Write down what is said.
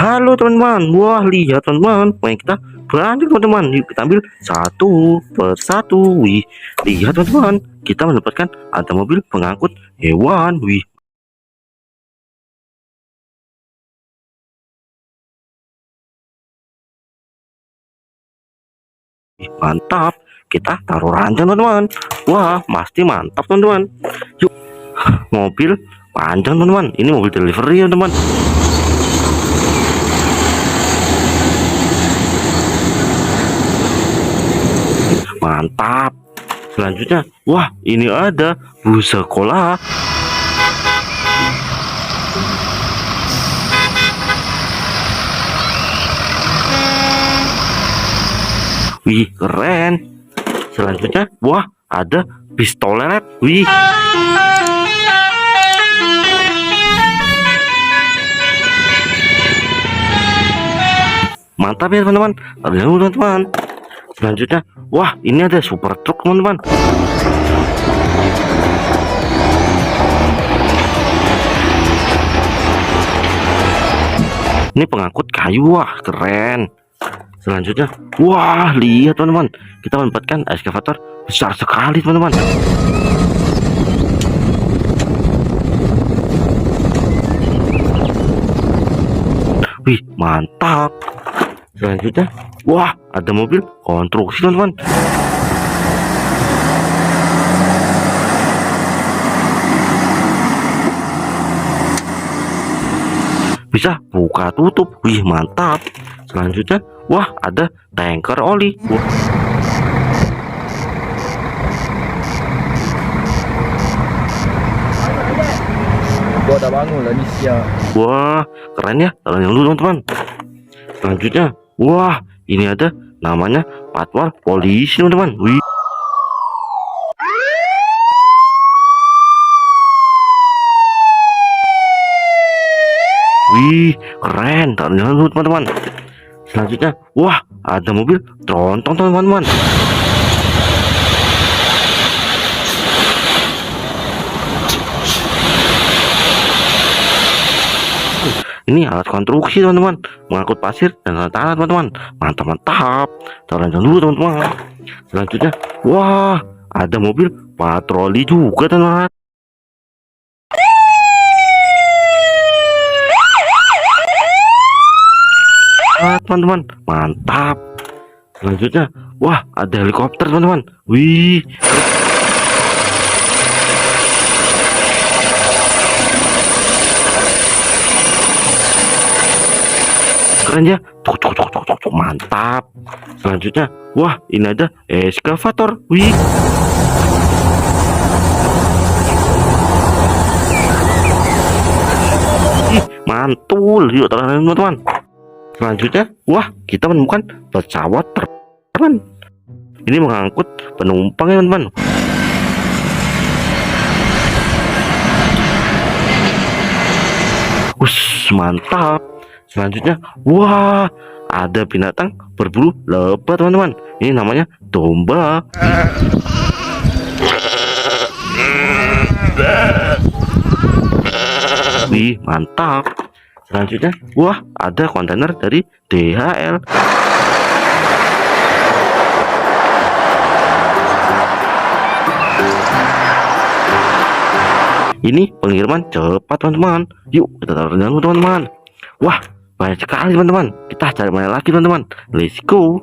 Halo teman-teman, wah lihat teman-teman, main kita berlanjut teman-teman. Yuk kita ambil satu persatu. Wih, lihat teman-teman, kita mendapatkan ada mobil pengangkut hewan. Wih, mantap. Kita taruh ranjang teman-teman. Wah, pasti mantap teman-teman. Yuk, mobil panjang teman-teman. Ini mobil delivery ya teman-teman. Mantap. Selanjutnya, wah ini ada bus sekolah. Wih keren. Selanjutnya, wah ada pistolet. Wih, mantap ya teman-teman. Teman-teman. Selanjutnya, wah ini ada super truk teman-teman. Ini pengangkut kayu, wah keren. Selanjutnya, wah lihat teman-teman, kita mendapatkan ekskavator besar sekali teman-teman. Wih mantap. Selanjutnya, wah ada mobil konstruksi teman-teman. Bisa buka tutup, wih mantap. Selanjutnya, wah ada tanker oli. Wah, gua udah bangun lah nih siang. wah keren ya, keren dulu teman-teman. Selanjutnya, wah ini ada namanya patwal polisi teman-teman. Wih, wih keren, keren dulu teman-teman. Selanjutnya, wah ada mobil tronton teman-teman. Ini alat konstruksi teman-teman, mengangkut pasir dan tanah teman-teman. Mantap mantap. Jalan dulu teman-teman. Selanjutnya, wah ada mobil patroli juga teman-teman. Teman-teman, mantap. Selanjutnya, wah ada helikopter teman-teman. Wih, keren ya. Cuk, mantap. Selanjutnya, wah ini ada ekskavator. Wih, ih, mantul. Yuk teman-teman. Selanjutnya, wah kita menemukan pesawat terbang. Ini mengangkut penumpang ya teman-teman. Mantap. Selanjutnya, wah ada binatang berbulu lebat teman-teman. Ini namanya domba. Wih mantap. Selanjutnya, wah ada kontainer dari DHL. Ini pengiriman cepat teman-teman. Yuk kita taruh dulu teman-teman. Wah banyak sekali teman-teman. Kita cari mana lagi teman-teman. Let's go.